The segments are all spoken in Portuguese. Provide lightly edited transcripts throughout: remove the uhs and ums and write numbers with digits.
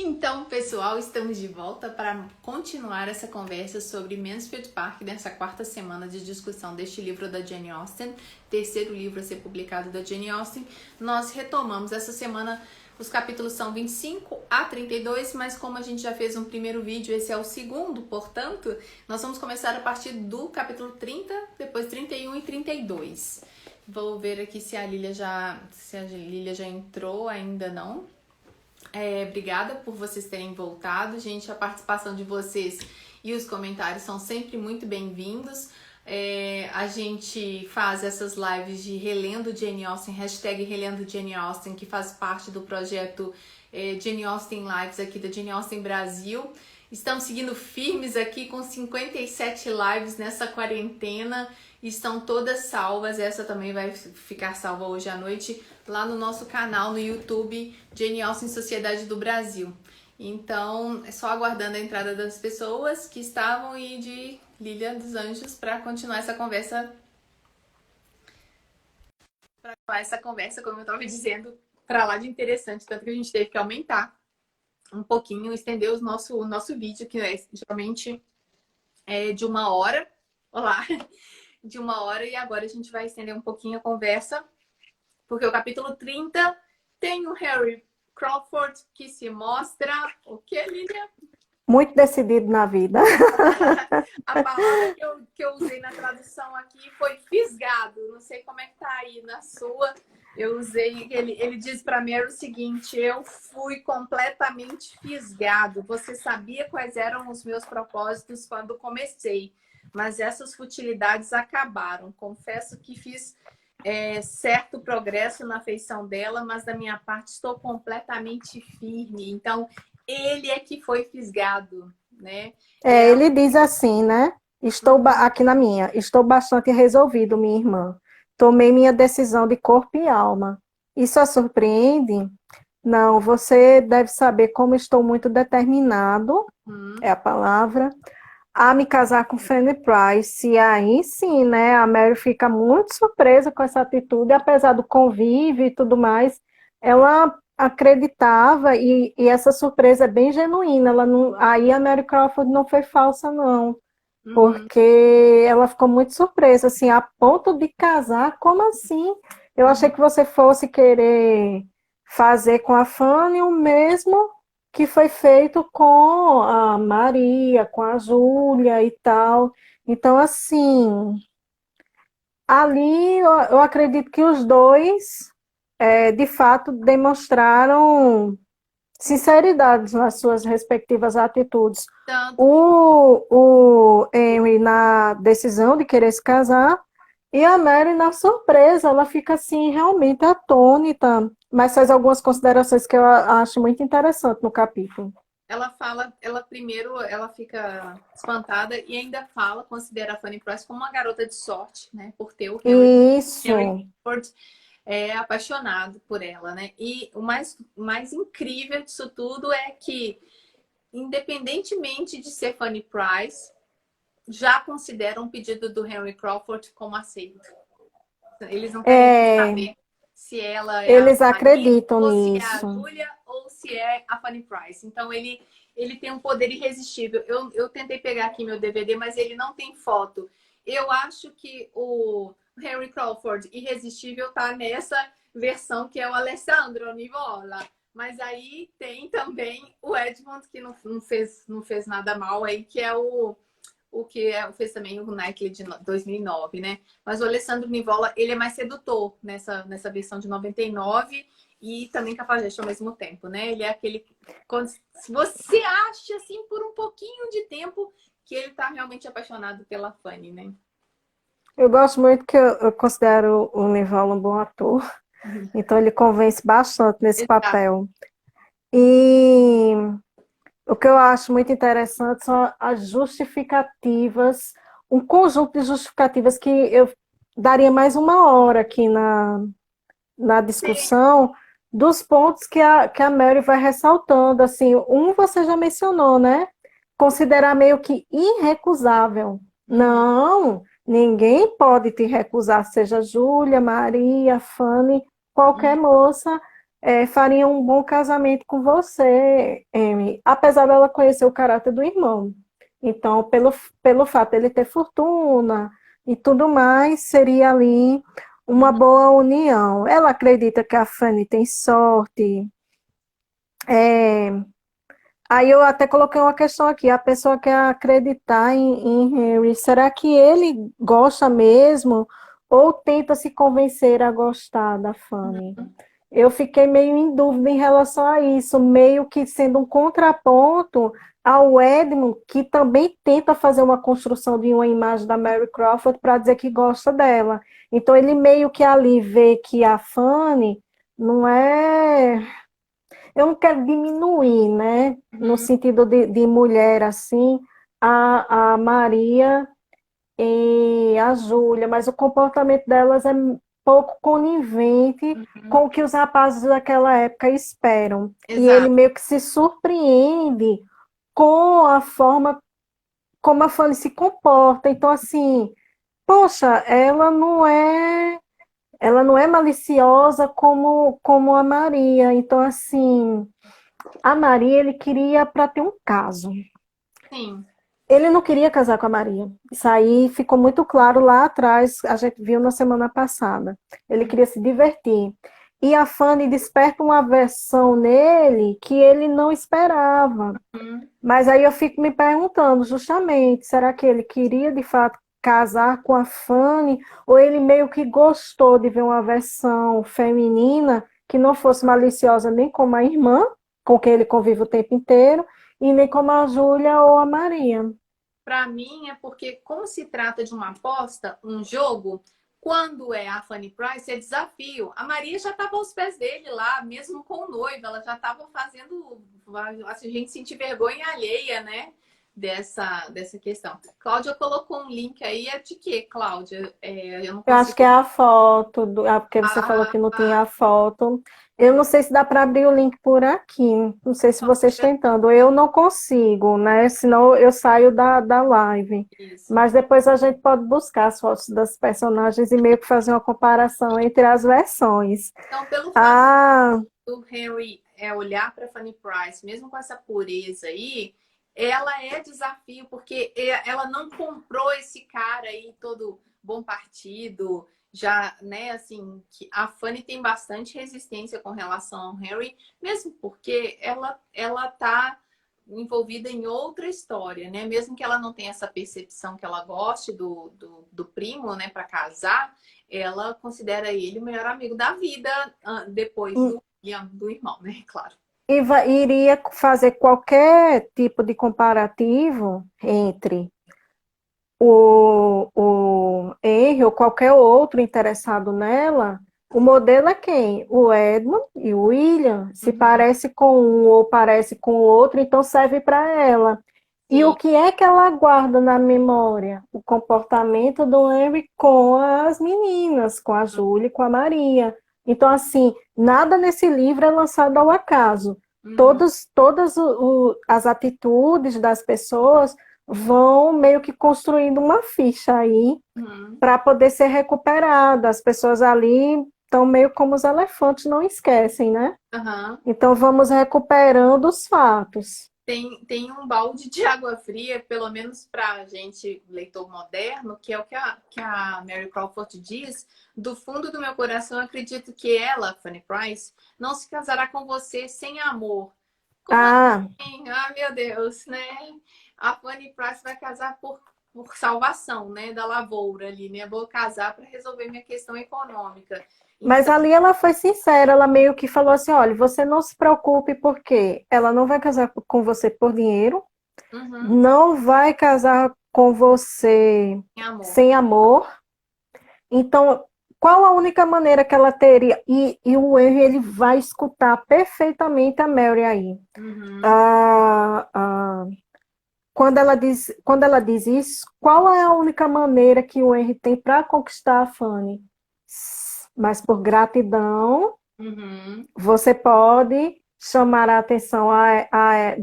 Então, pessoal, estamos de volta para continuar essa conversa sobre Mansfield Park nessa quarta semana de discussão deste livro da Jane Austen, terceiro livro a ser publicado da Jane Austen. Nós retomamos essa semana, os capítulos são 25 a 32, mas como a gente já fez um primeiro vídeo, esse é o segundo, portanto, nós vamos começar a partir do capítulo 30, depois 31 e 32. Vou ver aqui se a Lília já entrou, ainda não. Obrigada por vocês terem voltado, gente. A participação de vocês e os comentários são sempre muito bem-vindos. A gente faz essas lives de Relendo Jane Austen, hashtag Relendo Jane Austen, que faz parte do projeto Jane Austen Lives aqui da Jane Austen Brasil. Estamos seguindo firmes aqui com 57 lives nessa quarentena. Estão todas salvas, essa também vai ficar salva hoje à noite lá no nosso canal no YouTube Jane Austen Sociedade do Brasil. Então, é só aguardando a entrada das pessoas que estavam e de Lília dos Anjos para continuar essa conversa. Como eu estava dizendo, para lá de interessante, tanto que a gente teve que aumentar um pouquinho, estender o nosso vídeo, que geralmente é de 1 hora. Olá! De 1 hora, e agora a gente vai estender um pouquinho a conversa, porque o capítulo 30 tem o Harry Crawford que se mostra... O que, Lília? Muito decidido na vida. A palavra que eu usei na tradução aqui foi fisgado. Não sei como é que tá aí na sua. Eu usei... Ele diz para Mary o seguinte: eu fui completamente fisgado. Você sabia quais eram os meus propósitos quando comecei, mas essas futilidades acabaram. Confesso que fiz certo progresso na afeição dela, mas da minha parte estou completamente firme. Então, ele é que foi fisgado, né? Ele diz assim, né? Aqui na minha, estou bastante resolvido, minha irmã. Tomei minha decisão de corpo e alma. Isso a surpreende? Não, você deve saber como estou muito determinado, é a palavra, a me casar com Fanny Price. E aí sim, né? A Mary fica muito surpresa com essa atitude, apesar do convívio e tudo mais. Ela acreditava, e essa surpresa é bem genuína. Ela não, aí a Mary Crawford não foi falsa, não. Porque ela ficou muito surpresa, assim, a ponto de casar. Como assim? Eu achei que você fosse querer fazer com a Fanny o mesmo que foi feito com a Maria, com a Júlia e tal. Então, assim, ali eu acredito que os dois, de fato, demonstraram sinceridade nas suas respectivas atitudes. O Henry na decisão de querer se casar, e a Mary na surpresa. Ela fica assim, realmente atônita, mas faz algumas considerações que eu acho muito interessante no capítulo. Ela primeiro fica espantada e ainda considera a Fanny Price como uma garota de sorte, né? Por ter o Harry. Isso. Harry Crawford apaixonado por ela, né? E o mais incrível disso tudo é que, independentemente de ser Fanny Price, já consideram o pedido do Henry Crawford como aceito. Eles não querem saber se ela é Eles a acreditam ou nisso. se é a Júlia ou se é a Fanny Price. Então ele tem um poder irresistível. Eu tentei pegar aqui meu DVD, mas ele não tem foto. Eu acho que o Harry Crawford irresistível tá nessa versão que é o Alessandro Nivola. Mas aí tem também o Edmund, que não fez nada mal aí, que é o que fez também o Knightley de 2009, né? Mas o Alessandro Nivola, ele é mais sedutor nessa versão de 99 e também cafajeste ao mesmo tempo, né? Ele é aquele... Se você acha, assim, por um pouquinho de tempo que ele tá realmente apaixonado pela Fanny, né? Eu gosto muito, que eu considero o Nivola um bom ator. Então ele convence bastante nesse papel. E o que eu acho muito interessante são as justificativas, um conjunto de justificativas que eu daria mais 1 hora aqui na discussão. Sim. Dos pontos que a Mary vai ressaltando. Assim, você já mencionou, né? Considerar meio que irrecusável. Não, ninguém pode te recusar, seja Júlia, Maria, Fanny, qualquer moça. faria um bom casamento com você, Amy. Apesar dela conhecer o caráter do irmão. Então, pelo fato de ele ter fortuna e tudo mais, seria ali uma boa união. Ela acredita que a Fanny tem sorte. É, Aí eu até coloquei uma questão aqui, a pessoa quer acreditar em Henry, será que ele gosta mesmo ou tenta se convencer a gostar da Fanny? Eu fiquei meio em dúvida em relação a isso, meio que sendo um contraponto ao Edmund, que também tenta fazer uma construção de uma imagem da Mary Crawford para dizer que gosta dela. Então ele meio que ali vê que a Fanny não é, eu não quero diminuir, né? No Uhum. sentido de mulher, assim, a Maria e a Júlia, mas o comportamento delas é pouco conivente Uhum. com o que os rapazes daquela época esperam. E ele Exato. meio que se surpreende com a forma como a Fanny se comporta. Então, assim, poxa, ela não é maliciosa como a Maria. Então, assim, a Maria, ele queria para ter um caso. Sim. Ele não queria casar com a Maria. Isso aí ficou muito claro lá atrás, a gente viu na semana passada. Ele queria se divertir. E a Fanny desperta uma aversão nele que ele não esperava. Uhum. Mas aí eu fico me perguntando, justamente, será que ele queria de fato casar com a Fanny? Ou ele meio que gostou de ver uma versão feminina que não fosse maliciosa nem como a irmã, com quem ele convive o tempo inteiro, e nem como a Júlia ou a Maria? Para mim é porque, como se trata de uma aposta, um jogo, quando é a Fanny Price, é desafio. A Maria já estava aos pés dele lá, mesmo com o noivo, ela já estava fazendo assim, a gente sentir vergonha alheia, né? Dessa questão. Cláudia colocou um link aí, é de quê, Cláudia? Eu não Eu acho que consigo. é a foto, porque você falou Ah, que não tinha a foto. Eu não sei se dá para abrir o link por aqui. Não sei se vocês tentando. Eu não consigo, né? Senão eu saio da live. isso. Mas depois a gente pode buscar as fotos das personagens e meio que fazer uma comparação entre as versões. Então, pelo fato Ah, do Henry olhar para Fanny Price, mesmo com essa pureza aí, ela é desafio, porque ela não comprou esse cara aí todo bom partido, já, né, assim, que a Fanny tem bastante resistência com relação ao Henry, mesmo porque ela tá envolvida em outra história, né? Mesmo que ela não tenha essa percepção que ela goste do primo, né, para casar, ela considera ele o melhor amigo da vida, depois e, do William, do irmão, né? Claro. iria fazer qualquer tipo de comparativo entre o Henry ou qualquer outro interessado nela, o modelo é quem? O Edmund e o William. Se Uhum. parece com um ou parece com o outro, então serve para ela. E o Sim. que é que ela guarda na memória? O comportamento do Henry com as meninas, com a Júlia e com a Maria. Então, assim, nada nesse livro é lançado ao acaso. Uhum. Todas as atitudes das pessoas vão meio que construindo uma ficha aí Uhum. para poder ser recuperada. As pessoas ali estão meio como os elefantes, não esquecem, né? Uhum. Então vamos recuperando os fatos. Tem um balde de água fria, pelo menos para a gente, leitor moderno, que é o que a Mary Crawford diz. Do fundo do meu coração, eu acredito que ela, Fanny Price, não se casará com você sem amor. Como Ah, assim? Ah, meu Deus, né? A Fanny Price vai casar por salvação, né? Da lavoura ali, né? Vou casar para resolver minha questão econômica. mas Então, ali ela foi sincera, ela meio que falou assim: olha, você não se preocupe, porque ela não vai casar com você por dinheiro, uhum, não vai casar com você tem amor. sem amor. Então, qual a única maneira que ela teria? E o Henry, ele vai escutar perfeitamente a Mary aí. Uhum, Ah, ah, quando ela diz isso, qual é a única maneira que o Henry tem para conquistar a Fanny? Mas por gratidão, uhum, você pode chamar a atenção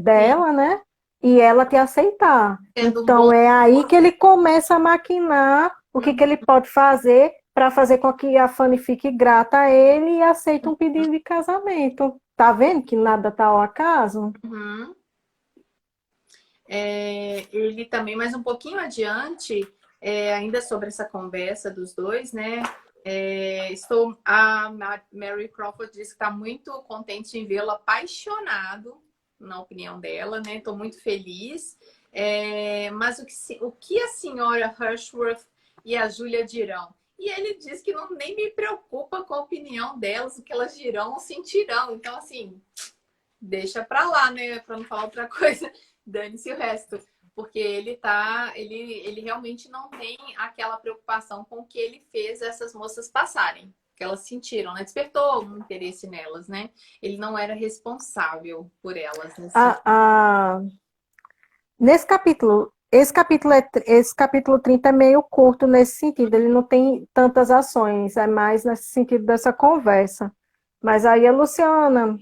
sim, dela, né? E ela te aceitar. sendo um bom Então é aí que esposo. ele começa a maquinar o que Uhum, ele pode fazer para fazer com que a Fanny fique grata a ele e aceite um pedido de casamento. Tá vendo que nada tá ao acaso? Uhum. Ele também, mais um pouquinho adiante, ainda sobre essa conversa dos dois, né? A Mary Crawford disse que está muito contente em vê-lo apaixonado, na opinião dela, né? Estou muito feliz. Mas o que a senhora Hirschworth e a Julia dirão? E ele diz que não, nem me preocupa com a opinião delas, o que elas dirão ou sentirão. Então, assim, deixa pra lá, né? Pra não falar outra coisa, dane-se o resto. Porque ele realmente não tem aquela preocupação com o que ele fez essas moças passarem, que elas sentiram, né? Despertou um interesse nelas, né? Ele não era responsável por elas, assim. A, a, Nesse capítulo, esse capítulo 30 é meio curto nesse sentido, ele não tem tantas ações, é mais nesse sentido dessa conversa. Mas aí a Luciana,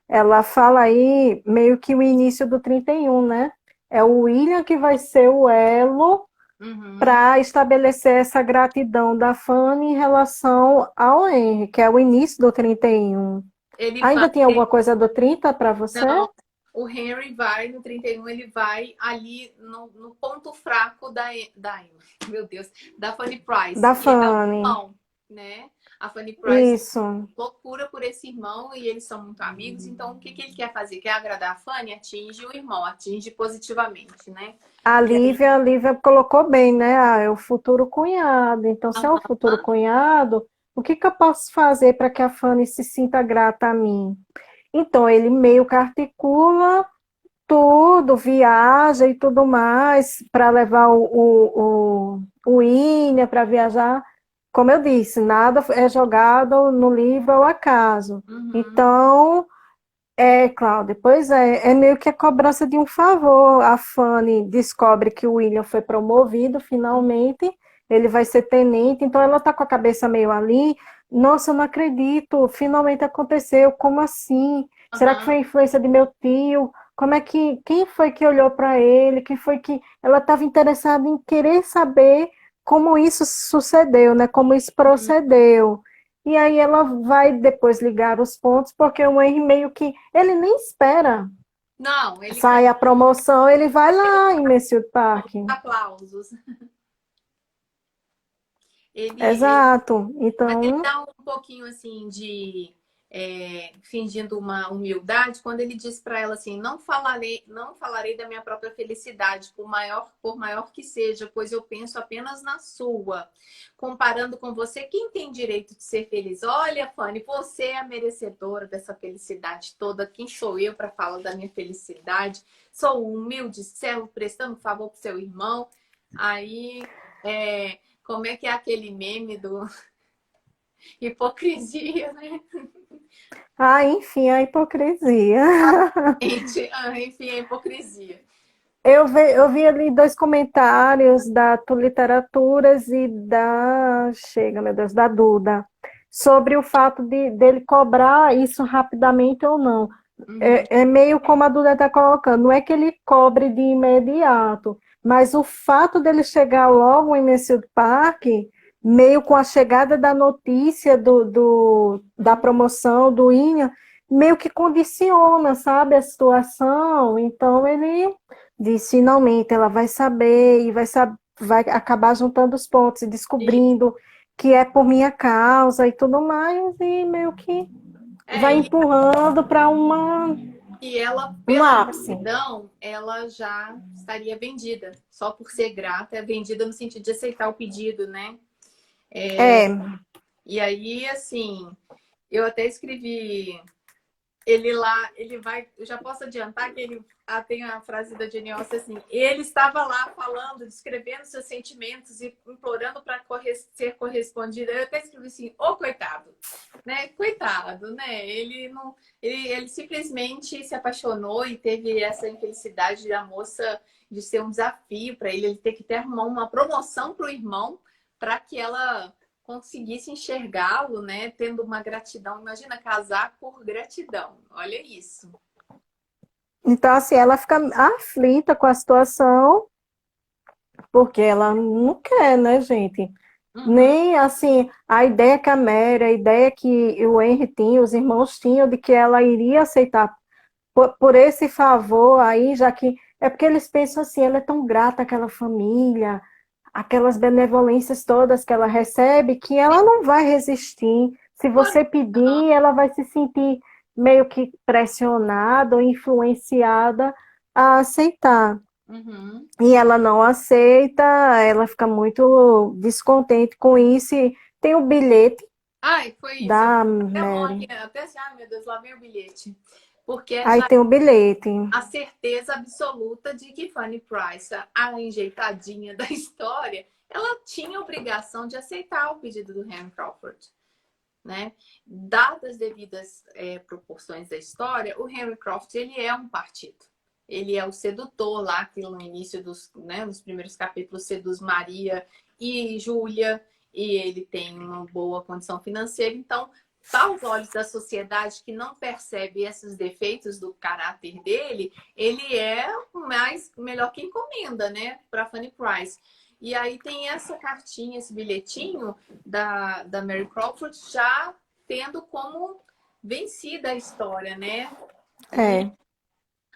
ela fala aí meio que o início do 31, né? É o William que vai ser o elo Uhum. para estabelecer essa gratidão da Fanny em relação ao Henry, que é o início do 31. Ele vai. Ainda tem alguma coisa do 30 para você? Não, o Henry vai no 31, ele vai ali no ponto fraco meu Deus, da Fanny Price, Da que é o Fanny. irmão, né? A Fanny Price Isso. loucura por esse irmão e eles são muito amigos, então o que ele quer fazer? Quer agradar a Fanny? Atinge o irmão, atinge positivamente, né? E aí, A Lívia colocou bem, né? Ah, é o futuro cunhado. Então, se é o futuro cunhado, o que que eu posso fazer para que a Fanny se sinta grata a mim? Então, ele meio que articula tudo, viaja e tudo mais, para levar o William para viajar. Como eu disse, nada é jogado no livro ao acaso. uhum, Então, Cláudia, pois é meio que a cobrança de um favor. A Fanny descobre que o William foi promovido finalmente, ele vai ser tenente, então ela tá com a cabeça meio ali. Nossa, eu não acredito, finalmente aconteceu, como assim? Será que foi uhum, a influência de meu tio? Quem foi que olhou para ele? Quem foi que ela estava interessada em querer saber como isso sucedeu, né? Como isso uhum. procedeu. E aí ela vai depois ligar os pontos, porque o Henry meio que ele nem espera Não, ele quer sair a promoção, ele vai lá em Mayfield Park. aplausos. Ele, Exato. Mas ele Então, dá um pouquinho assim de fingindo uma humildade quando ele diz para ela assim: não falarei da minha própria felicidade, por maior que seja, pois eu penso apenas na sua. Comparando com você, quem tem direito de ser feliz? Olha, Fanny, você é a merecedora dessa felicidade toda. Quem sou eu para falar da minha felicidade? Sou um humilde servo prestando favor pro seu irmão. Aí, como é que é aquele meme do hipocrisia, né? enfim, a hipocrisia. Enfim, a hipocrisia. Eu vi ali dois comentários da Tu Literaturas e chega, meu Deus, da Duda, sobre o fato dele cobrar isso rapidamente ou não. Uhum. É meio como a Duda está colocando, não é que ele cobre de imediato, mas o fato dele chegar logo em Mayfield Park, meio com a chegada da notícia da Uhum. promoção do Inha, meio que condiciona, sabe, a situação. Então ele diz, finalmente ela vai saber e vai acabar juntando os pontos e E, descobrindo que é por minha causa e tudo mais, e meio que vai e, empurrando para e ela, um pela ápice. gratidão, ela já estaria vendida. Só por ser grata, é vendida no sentido de aceitar o pedido, né? É, E aí, assim, eu até escrevi. Ele lá, ele vai. Eu já posso adiantar que tem a frase da Jane Austen assim: ele estava lá falando, descrevendo seus sentimentos e implorando para ser correspondido. Eu até escrevi assim: ô coitado, né? Coitado, né? Ele não. Ele simplesmente se apaixonou e teve essa infelicidade da moça de ser um desafio para ele ter que ter arrumar uma promoção para o irmão para que ela conseguisse enxergá-lo, né, tendo uma gratidão. Imagina casar por gratidão. Olha isso. então assim, ela fica aflita com a situação, porque ela não quer, né, gente? Uhum. Nem, assim, a ideia que a Mary, a ideia que o Henry tinha, os irmãos tinham, de que ela iria aceitar por esse favor aí, já que... É porque eles pensam assim, ela é tão grata àquela família, aquelas benevolências todas que ela recebe, que ela não vai resistir. Se Claro. você pedir, ela vai se sentir meio que pressionada ou influenciada a aceitar. Uhum. E ela não aceita, ela fica muito descontente com isso. E tem o bilhete Ai, foi isso. Eu da até a mão aqui, Mary. até assim, ai meu Deus, lá vem o bilhete. Porque é Aí já tem o bilhete. a certeza absoluta de que Fanny Price, a enjeitadinha da história, ela tinha a obrigação de aceitar o pedido do Henry Crawford, né? Dadas as devidas proporções da história, o Henry Crawford ele é um partido. Ele é o sedutor lá que no início dos, né, nos primeiros capítulos seduz Maria e Júlia e ele tem uma boa condição financeira, então aos olhos da sociedade que não percebe esses defeitos do caráter dele, ele é mais melhor que encomenda, né, para Fanny Price. E aí tem essa cartinha, esse bilhetinho da Mary Crawford já tendo como vencida a história, né? E É,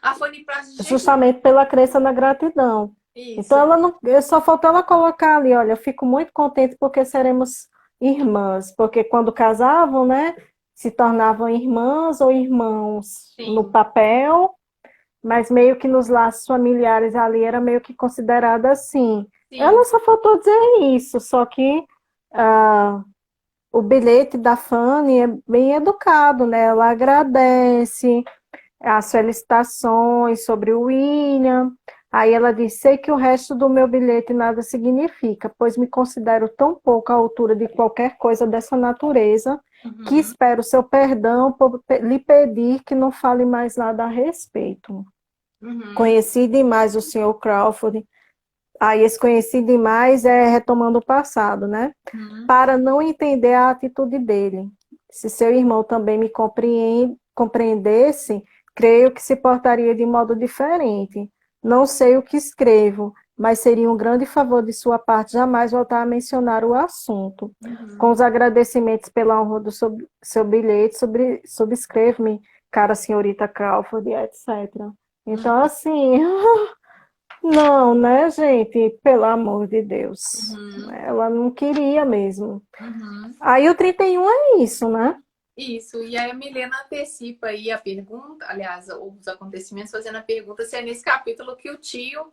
a Fanny Price de jeito justamente pela crença na gratidão. Então isso. ela não, só faltou ela colocar ali, olha, eu fico muito contente porque seremos irmãs, porque quando casavam, né, se tornavam irmãs ou irmãos no Sim, papel, mas meio que nos laços familiares ali era meio que considerada assim. Ela sim. só faltou dizer isso, só que ah, o bilhete da Fanny é bem educado, né? Ela agradece as felicitações sobre o William. Aí ela diz: sei que o resto do meu bilhete nada significa, pois me considero tão pouco à altura de qualquer coisa dessa natureza, que Uhum, espero seu perdão por lhe pedir que não fale mais nada a respeito. uhum, Conheci demais o Sr. Crawford. Aí esse conheci demais é retomando o passado, né? uhum, Para não entender a atitude dele. Se seu irmão também me compreendesse, creio que se portaria de modo diferente. Não sei o que escrevo, mas seria um grande favor de sua parte jamais voltar a mencionar o assunto. Com uhum. os agradecimentos pela honra do seu bilhete, subscreve-me, cara senhorita Crawford, etc. Então, assim, não, né, gente? Pelo amor de Deus. Uhum, Ela não queria mesmo. uhum. Aí o 31 é isso, né? Isso, e aí a Milena antecipa aí a pergunta, aliás, os acontecimentos, fazendo a pergunta se é nesse capítulo que o tio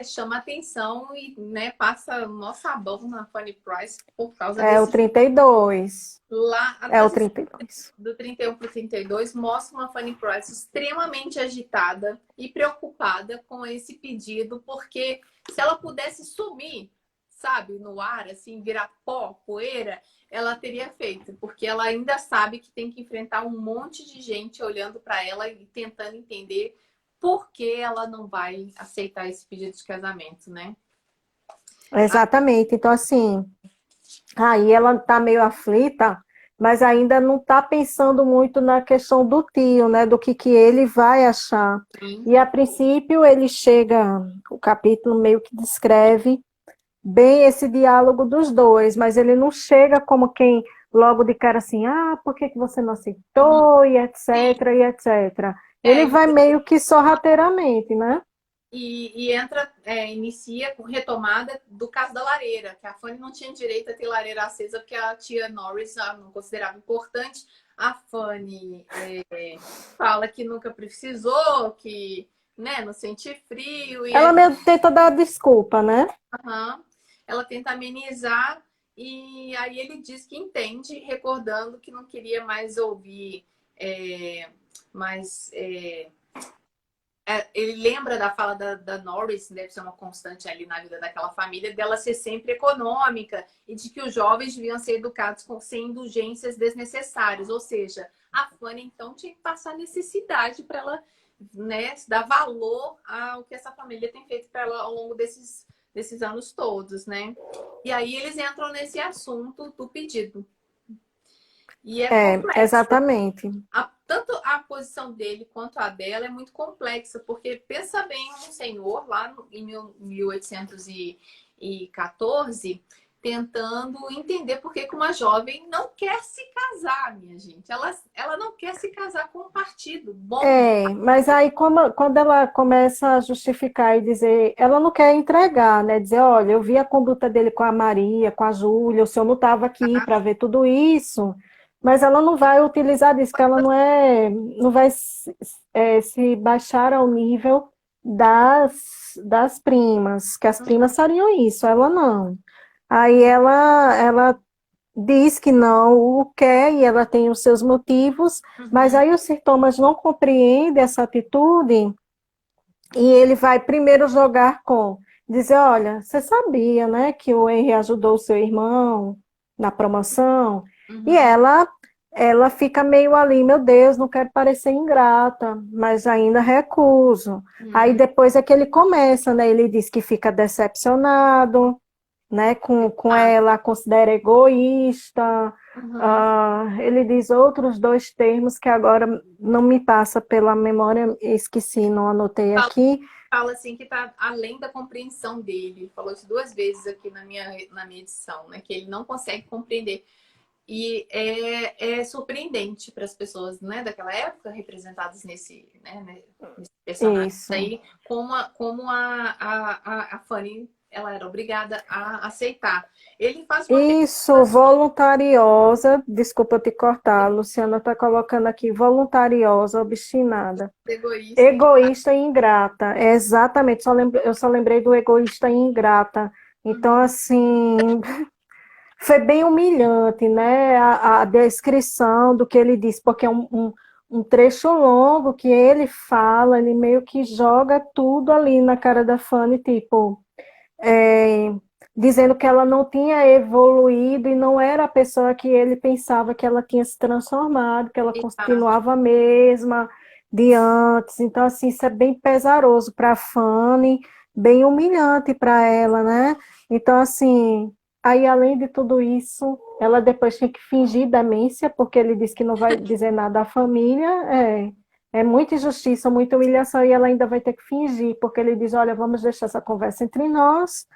chama atenção e né, passa o maior sabão na Fanny Price por causa É o desse 32. lá, É o as 32. do 31 para o 32 mostra uma Fanny Price extremamente agitada e preocupada com esse pedido, porque se ela pudesse sumir, sabe, no ar, assim, virar pó, poeira, ela teria feito, porque ela ainda sabe que tem que enfrentar um monte de gente olhando para ela e tentando entender por que ela não vai aceitar esse pedido de casamento, né? Exatamente. Então, assim, aí ela tá meio aflita, mas ainda não tá pensando muito na questão do tio, né? Do que ele vai achar. Assim, E a princípio ele chega, o capítulo meio que descreve bem esse diálogo dos dois, mas ele não chega como quem logo de cara assim, ah, por que que você não uhum. aceitou, e etc, Sim, e etc. Ele é, vai meio que sorrateiramente, né? e entra, inicia com retomada do caso da lareira, que a Fanny não tinha direito a ter lareira acesa porque a tia Norris não considerava importante. A Fanny fala que nunca precisou, que né, não sente frio, e Ela ele, meio tenta dar desculpa, né? ela tenta amenizar, e aí ele diz que entende, recordando que não queria mais ouvir mais. Ele lembra da fala da Norris, deve ser uma constante ali na vida daquela família, dela ser sempre econômica e de que os jovens deviam ser educados sem indulgências desnecessárias. Ou seja, a Fanny então tinha que passar necessidade para ela né, dar valor ao que essa família tem feito para ela ao longo desses anos todos, né? E aí eles entram nesse assunto do pedido. E é É, complexo. exatamente. Tanto a posição dele quanto a dela é muito complexa, porque pensa bem um senhor lá em 1814 tentando entender por que que uma jovem não quer se casar, minha gente. Ela não quer se casar com um partido bom. Mas aí quando ela começa a justificar e dizer, ela não quer entregar, né? Dizer, olha, eu vi a conduta dele com a Maria, com a Júlia, o senhor não estava aqui para ver tudo isso, mas ela não vai utilizar disso, que ela não vai se baixar ao nível das primas, que as primas fariam isso, ela não. Aí ela diz que não o quer e ela tem os seus motivos, mas aí os sintomas não compreendem essa atitude e ele vai primeiro jogar com dizer, olha, você sabia, né, que o Henry ajudou o seu irmão na promoção? E ela fica meio ali, meu Deus, não quero parecer ingrata, mas ainda recuso. Aí depois é que ele começa, né? Ele diz que fica decepcionado, né, com ela, considera egoísta. Ele diz outros dois termos que agora não me passa pela memória, esqueci, não anotei aqui. Fala assim que tá além da compreensão dele. Ele falou isso 2 vezes aqui na minha edição, né? Que ele não consegue compreender. E é surpreendente para as pessoas, né, daquela época, representadas nesse personagem Isso. aí, como a Fanny, ela era obrigada a aceitar. Ele faz uma Isso, voluntariosa, desculpa te cortar, a Luciana está colocando aqui, voluntariosa, obstinada. Egoísta e ingrata, exatamente, eu só lembrei do egoísta e ingrata. Então, assim, foi bem humilhante, né? A descrição do que ele disse, porque é um trecho longo que ele fala, ele meio que joga tudo ali na cara da Fanny, tipo, dizendo que ela não tinha evoluído e não era a pessoa que ele pensava que ela tinha se transformado, que ela continuava a mesma de antes. Então, assim, isso é bem pesaroso para a Fanny, bem humilhante para ela, né? Então, assim, aí além de tudo isso, ela depois tinha que fingir demência, porque ele disse que não vai dizer nada à família. É muita injustiça, muita humilhação, e ela ainda vai ter que fingir, porque ele diz, olha, vamos deixar essa conversa entre nós,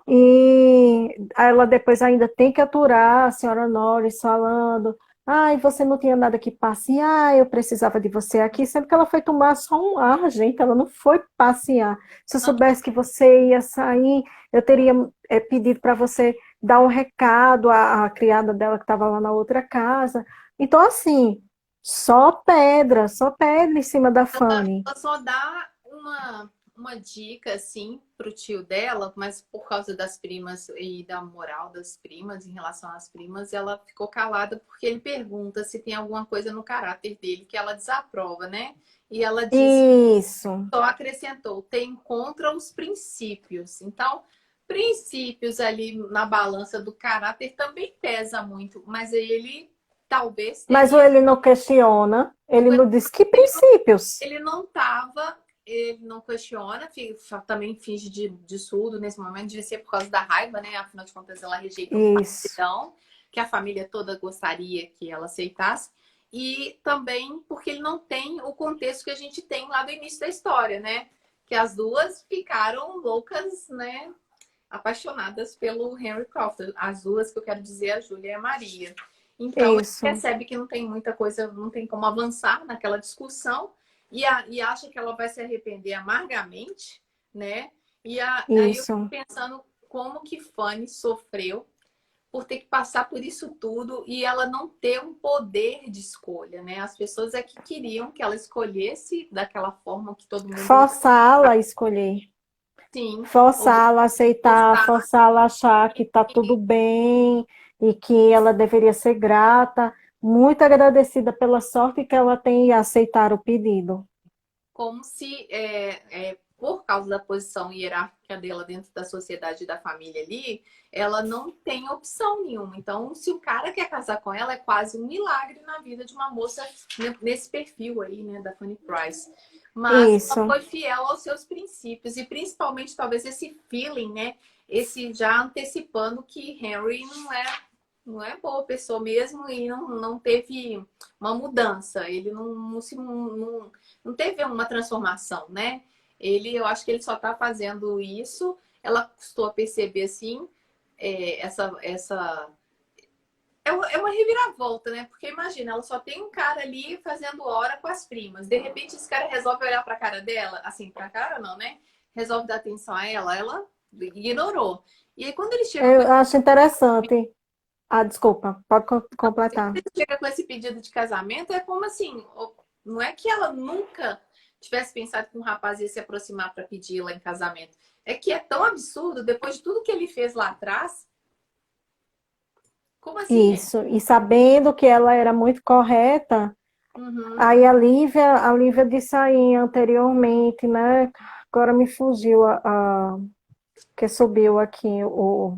e ela depois ainda tem que aturar a senhora Norris falando, ai, você não tinha nada que passear, eu precisava de você aqui, sendo que ela foi tomar só um ar, gente, ela não foi passear. Se eu soubesse que você ia sair, eu teria pedido para você dar um recado à criada dela que estava lá na outra casa. Então, assim, só pedra em cima da Fanny. Ela só dá uma dica, assim, pro tio dela, mas por causa das primas e da moral das primas, em relação às primas, ela ficou calada porque ele pergunta se tem alguma coisa no caráter dele que ela desaprova, né? E ela disse, Isso. só acrescentou, tem contra os princípios. Então, princípios ali na balança do caráter também pesa muito, mas ele talvez Mas teria. ele não questiona, ele não diz que princípios. Ele não questiona, também finge de surdo nesse momento, devia ser por causa da raiva, né? Afinal de contas, ela rejeitou o Isso. perdão, que a família toda gostaria que ela aceitasse, e também porque ele não tem o contexto que a gente tem lá do início da história, né? Que as duas ficaram loucas, né? Apaixonadas pelo Henry Crawford. As duas que eu quero dizer, a Júlia e a Maria. Então, ele Isso. percebe que não tem muita coisa, não tem como avançar naquela discussão e acha que ela vai se arrepender amargamente, né? Aí eu fico Isso. pensando como que Fanny sofreu por ter que passar por isso tudo e ela não ter um poder de escolha, né? As pessoas é que queriam que ela escolhesse daquela forma que todo mundo... Forçá-la a escolher. Sim. Forçá-la a aceitar, forçá-la a achar que está tudo bem e que ela deveria ser grata, muito agradecida pela sorte que ela tem em aceitar o pedido. Como se, por causa da posição hierárquica dela dentro da sociedade e da família ali, ela não tem opção nenhuma. Então, se o cara quer casar com ela, é quase um milagre na vida de uma moça nesse perfil aí, né, da Fanny Price. Mas ela Isso. foi fiel aos seus princípios e principalmente talvez esse feeling, né, esse já antecipando que Henry não é boa pessoa mesmo e não teve uma mudança. Ele não teve uma transformação, né? Eu acho que ele só tá fazendo isso. Ela custou a perceber, assim, essa é uma reviravolta, né? Porque imagina, ela só tem um cara ali fazendo hora com as primas. De repente, esse cara resolve olhar pra cara dela, assim, pra cara não, né? Resolve dar atenção a ela ignorou. E aí, quando ele chega com Eu acho interessante. Ah, desculpa, pode completar. esse pedido de casamento, é como assim, não é que ela nunca tivesse pensado que um rapaz ia se aproximar para pedi-la em casamento. É que é tão absurdo, depois de tudo que ele fez lá atrás, como assim? Isso, e sabendo que ela era muito correta, Uhum. aí a Lívia disse aí anteriormente, né? Agora me fugiu que subiu aqui o.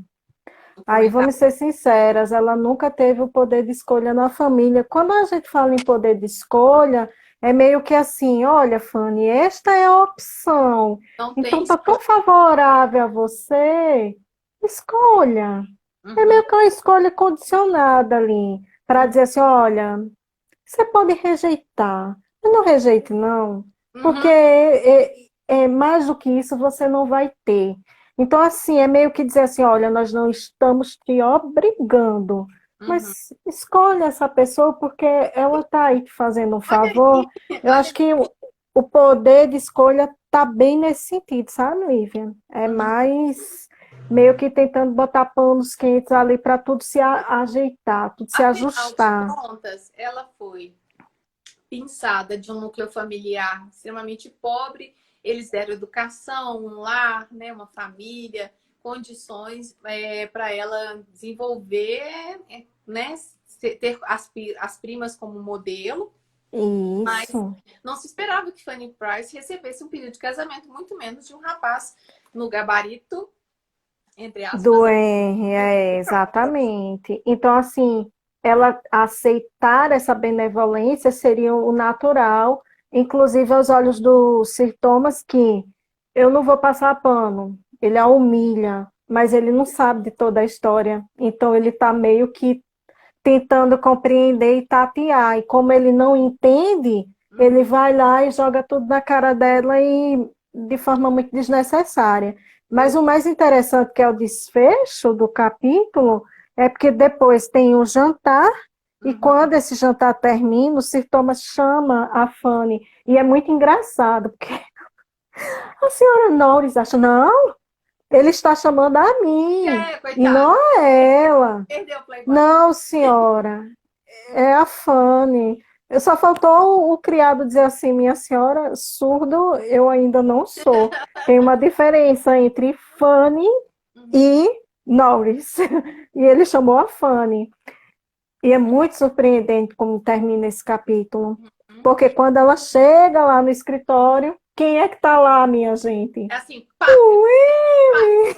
O Aí comentário. vamos ser sinceras, ela nunca teve o poder de escolha na família. Quando a gente fala em poder de escolha, é meio que assim, olha, Fanny, esta é a opção. Não tem Então tá tão escolha. favorável a você, escolha. É Uhum. meio que uma escolha condicionada ali, para dizer assim, olha, você pode rejeitar, mas não rejeite não, porque Uhum. mais do que isso você não vai ter. Então, assim, é meio que dizer assim, olha, nós não estamos te obrigando, Uhum. mas escolha essa pessoa porque ela está aí te fazendo um Olha favor. aí, Eu olha. acho que o poder de escolha está bem nesse sentido, sabe, Lívia? É Uhum. mais meio que tentando botar panos quentes ali para tudo se ajeitar, tudo se Afinal de ajustar. contas, ela foi pinçada de um núcleo familiar extremamente pobre. Eles deram educação, um lar, né, uma família, condições para ela desenvolver, né, ter as primas como modelo. Mas Isso, não se esperava que Fanny Price recebesse um pedido de casamento, muito menos de um rapaz no gabarito, entre aspas, do né? R, exatamente. Então, assim, ela aceitar essa benevolência seria o natural, inclusive aos olhos do Sir Thomas, que eu não vou passar pano, ele a humilha, mas ele não sabe de toda a história. Então, ele está meio que tentando compreender e tatear. E como ele não entende, ele Uhum. vai lá e joga tudo na cara dela e de forma muito desnecessária. Mas o mais interessante que é o desfecho do capítulo é porque depois tem o jantar e Uhum. quando esse jantar termina, o Sir Thomas chama a Fanny e é muito engraçado porque a senhora Norris acha, não, ele está chamando a mim e não Coitado, a ela. perdeu o Playboy. Não, senhora, é a Fanny. Só faltou o criado dizer assim, minha senhora, surdo eu ainda não sou. Tem uma diferença entre Fanny Uhum. e Norris. E ele chamou a Fanny. E é muito surpreendente como termina esse capítulo. Uhum. Porque quando ela chega lá no escritório, quem é que está lá, minha gente? É assim, pá, O pá. Willy!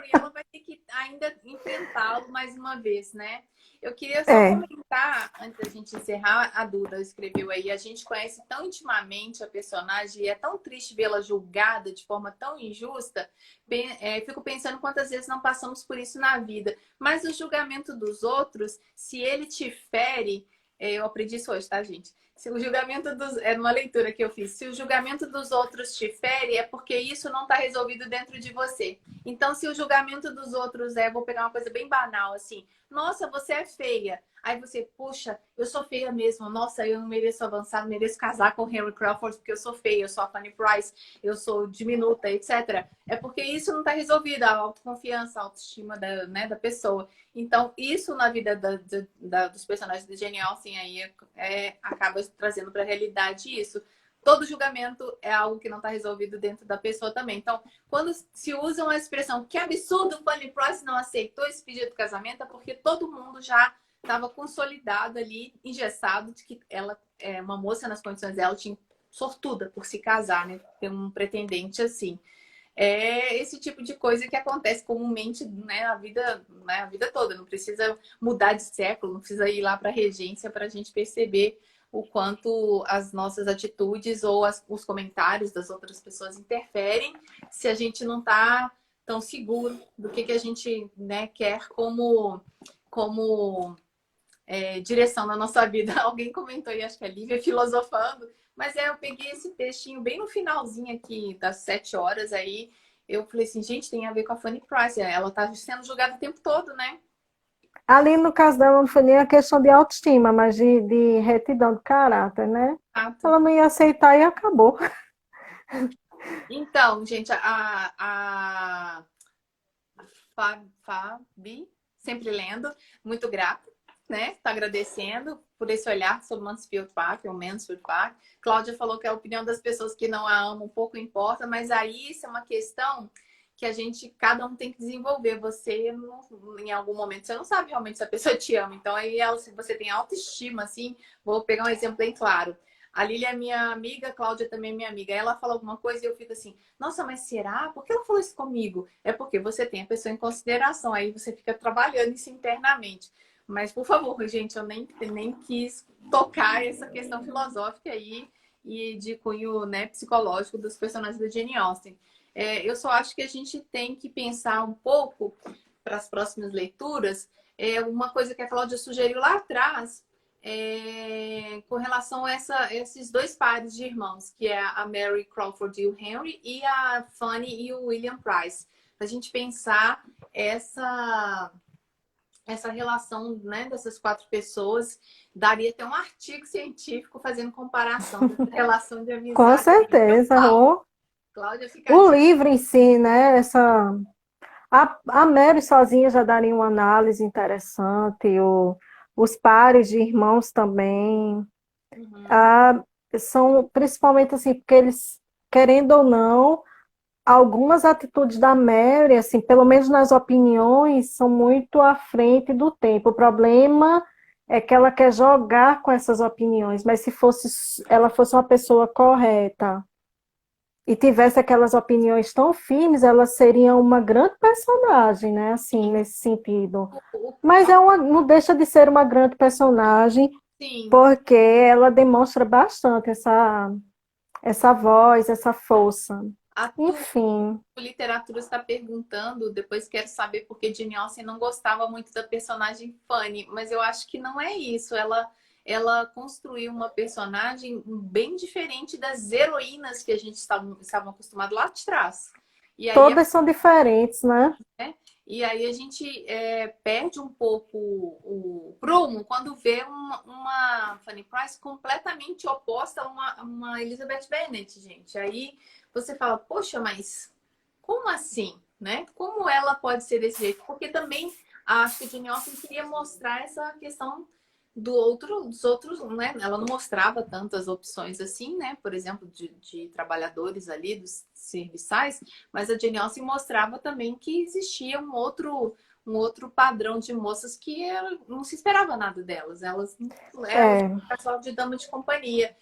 E ela vai ter que ainda enfrentá-lo mais uma vez, né? Eu queria só É, comentar, antes da gente encerrar, a Duda escreveu aí, a gente conhece tão intimamente a personagem e é tão triste vê-la julgada de forma tão injusta. Fico pensando quantas vezes não passamos por isso na vida. Mas o julgamento dos outros, se ele te fere, eu aprendi isso hoje, tá, gente? Se o julgamento dos. É uma leitura que eu fiz. Se o julgamento dos outros te fere, é porque isso não está resolvido dentro de você. Então, se o julgamento dos outros vou pegar uma coisa bem banal, assim, nossa, você é feia. Aí você, puxa, eu sou feia mesmo. Nossa, eu não mereço avançar, não mereço casar com o Henry Crawford porque eu sou feia, eu sou a Fanny Price, eu sou diminuta, etc. É porque isso não está resolvido, a autoconfiança, a autoestima da pessoa. Então, isso na vida dos personagens de Jane Austen aí acaba trazendo para a realidade isso. Todo julgamento é algo que não está resolvido dentro da pessoa também. Então, quando se usam a expressão que absurdo, o Fanny Price não aceitou esse pedido de casamento, é porque todo mundo já estava consolidado ali, engessado, de que ela é uma moça nas condições dela, tinha sortuda por se casar, né? Ter um pretendente assim. É esse tipo de coisa que acontece comumente, né, a vida toda. Não precisa mudar de século, não precisa ir lá para a regência para a gente perceber o quanto as nossas atitudes ou os comentários das outras pessoas interferem se a gente não está tão seguro do que a gente, né, quer como direção na nossa vida. Alguém comentou aí, acho que a Lívia filosofando, mas eu peguei esse textinho bem no finalzinho aqui das 7 horas aí. eu falei assim, gente, tem a ver com a Fanny Price. Ela tá sendo julgada o tempo todo, né? Ali, no caso dela, não foi nem a questão de autoestima, mas de retidão de caráter, né? Exato. Ela não ia aceitar e acabou. Então, gente, a Fabi, sempre lendo, muito grata, né? Tá agradecendo por esse olhar sobre Mansfield Park, ou Mansfield Park. Cláudia falou que a opinião das pessoas que não a amam pouco importa, mas aí isso é uma questão que a gente, cada um tem que desenvolver. Você, em algum momento, você não sabe realmente se a pessoa te ama. Então, aí, se você tem autoestima, assim, vou pegar um exemplo bem claro. A Lília é minha amiga, a Cláudia também é minha amiga. Ela fala alguma coisa e eu fico assim, nossa, mas será? Por que ela falou isso comigo? É porque você tem a pessoa em consideração, aí você fica trabalhando isso internamente. Mas, por favor, gente, eu nem quis tocar essa questão filosófica aí e de cunho, né, psicológico dos personagens da Jane Austen. Eu só acho que a gente tem que pensar um pouco para as próximas leituras, uma coisa que a Cláudia sugeriu lá atrás, com relação a esses dois pares de irmãos, que é a Mary Crawford e o Henry, e a Fanny e o William Price. Para a gente pensar essa relação, né, dessas quatro pessoas, daria até um artigo científico fazendo comparação dessa relação de Com amizade. certeza. Cláudia, fica a O dica. livro em si, né? A Mary sozinha já daria uma análise interessante, os pares de irmãos também. Uhum. Ah, são principalmente assim, porque eles, querendo ou não, algumas atitudes da Mary, assim, pelo menos nas opiniões, são muito à frente do tempo. O problema é que ela quer jogar com essas opiniões, mas se ela fosse uma pessoa correta e tivesse aquelas opiniões tão firmes, ela seria uma grande personagem, né? Assim, nesse sentido. Mas não deixa de ser uma grande personagem, Sim, porque ela demonstra bastante essa voz, essa força. a tua Enfim, literatura está perguntando, depois quero saber por que Jane Austen não gostava muito da personagem Fanny, mas eu acho que não é isso. Ela construiu uma personagem bem diferente das heroínas que a gente estava acostumado lá de trás. E aí todas são diferentes, né? né? E aí a gente perde um pouco o prumo quando vê uma Fanny Price completamente oposta a uma Elizabeth Bennet, gente. Aí você fala, poxa, mas como assim? Né? Como ela pode ser desse jeito? Porque também acho que a Jane Austen queria mostrar essa questão dos outros, né? Ela não mostrava tantas opções assim, né? Por exemplo, de trabalhadores ali, dos serviçais, mas a Jane Austen mostrava também que existia um outro padrão de moças que não se esperava nada delas. Elas eram É, pessoal de dama de companhia.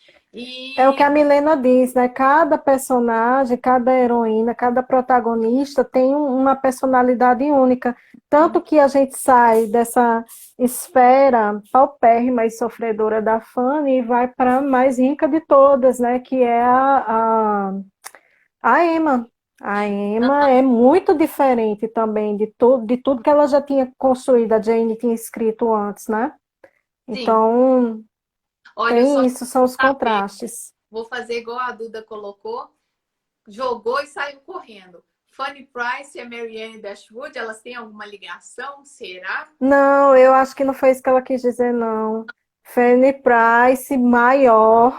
é o que E a Milena diz, né? Cada personagem, cada heroína, cada protagonista tem uma personalidade única. Tanto que a gente sai dessa esfera paupérrima e sofredora da Fanny e vai para a mais rica de todas, né? Que é a Emma. A Emma é muito diferente também de tudo que ela já tinha construído, a Jane tinha escrito antes, né? sim, Então, olha só, tem isso, são os saber. contrastes. Vou fazer igual a Duda colocou, jogou e saiu correndo. Fanny Price e a Marianne Dashwood, elas têm alguma ligação? Será? Não, eu acho que não foi isso que ela quis dizer, não. Fanny Price maior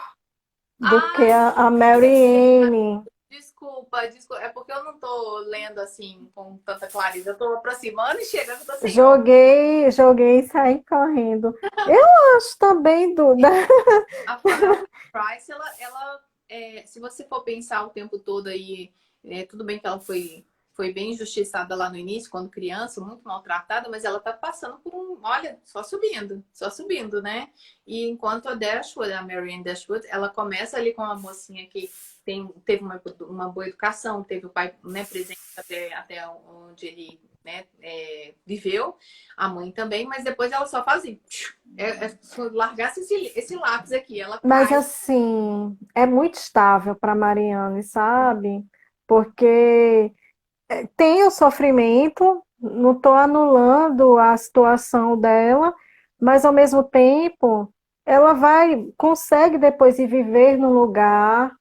do que Ai, a Mary Ann. desculpa, desculpa. É porque eu não tô lendo assim com tanta clareza. Eu tô aproximando e chegando, tô sem óculos. Joguei e saí correndo. Eu acho também, Duda. A Price, se você for pensar o tempo todo aí, tudo bem que ela foi bem injustiçada lá no início, quando criança, muito maltratada, mas ela tá passando por olha, só subindo, né? E enquanto a Dashwood, a Marianne Dashwood, ela começa ali com uma mocinha que teve uma boa educação, teve o pai, né, presente até onde ele, né, viveu, a mãe também, mas depois ela só faz assim, se largasse esse lápis aqui, ela Mas cai. assim, é muito estável para Mariane, sabe? Porque tem o sofrimento, não estou anulando a situação dela, mas ao mesmo tempo ela consegue depois ir viver num lugar,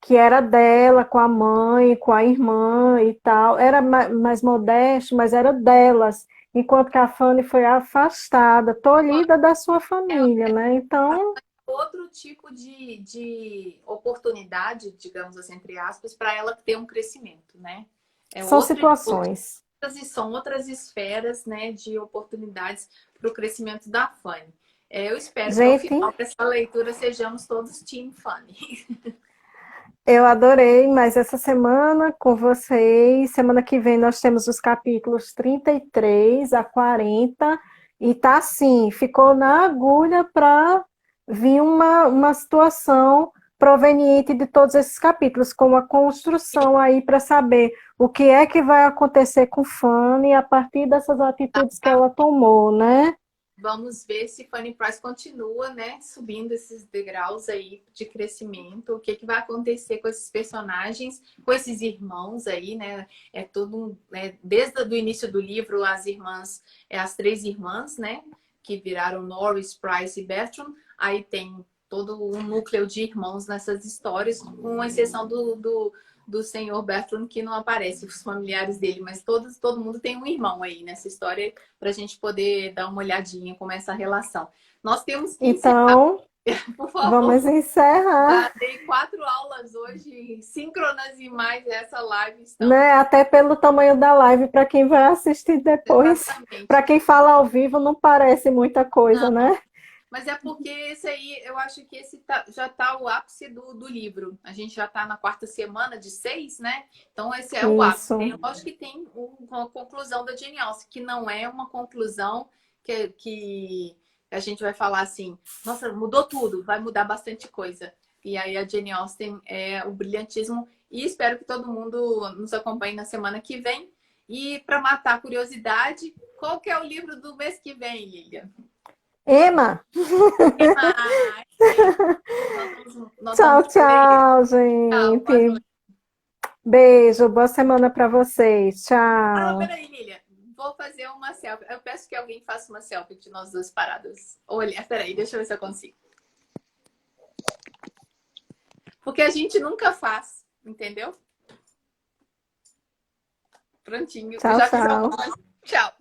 que era dela, com a mãe, com a irmã e tal. Era mais modesto, mas era delas. Enquanto que a Fanny foi afastada, tolhida da sua família, né? Então, Outro tipo de oportunidade, digamos assim, entre aspas, para ela ter um crescimento, né? É são outra, situações. são outras esferas, né, de oportunidades para o crescimento da Fanny. Eu espero que ao Gente, final dessa leitura sejamos todos Team Fanny. eu adorei mais essa semana com vocês. Semana que vem nós temos os capítulos 33 a 40 e tá assim, ficou na agulha para vir uma situação proveniente de todos esses capítulos, com uma construção aí para saber o que é que vai acontecer com Fanny a partir dessas atitudes que ela tomou, né? Vamos ver se Fanny Price continua, né, subindo esses degraus aí de crescimento. O que que vai acontecer com esses personagens, com esses irmãos aí, né? É todo, né, desde o início do livro, as irmãs, as três irmãs, né, que viraram Norris, Price e Bertram. Aí tem todo um núcleo de irmãos nessas histórias, com exceção do senhor Bertram, que não aparece, os familiares dele, mas todo mundo tem um irmão aí nessa história para a gente poder dar uma olhadinha como é essa relação. Nós temos que encerrar, Então, por favor. vamos encerrar. Já dei 4 aulas hoje, síncronas e mais essa live estão. Né? Até pelo tamanho da live, para quem vai assistir depois, Exatamente. para quem fala ao vivo, não parece muita coisa, Não, né? mas é porque esse aí, eu acho que esse já está o ápice do livro. A gente já está na quarta semana de 6, né? Então esse é o ápice. Isso. Lógico que tem uma conclusão da Jane Austen, que não é uma conclusão que a gente vai falar assim, nossa, mudou tudo, vai mudar bastante coisa. E aí a Jane Austen é o brilhantismo e espero que todo mundo nos acompanhe na semana que vem. E para matar a curiosidade, qual que é o livro do mês que vem, Lilian? Ema, Demais. Nós tchau, vamos ler. tchau, Tchau, boa gente. noite. Beijo, boa semana para vocês. Ah, Tchau. peraí, Lilia. Vou fazer uma selfie. Eu peço que alguém faça uma selfie de nós duas paradas. Olha, peraí, deixa eu ver se eu consigo. Porque a gente nunca faz, entendeu? Prontinho. Eu Tchau, já fiz tchau. algumas. Tchau.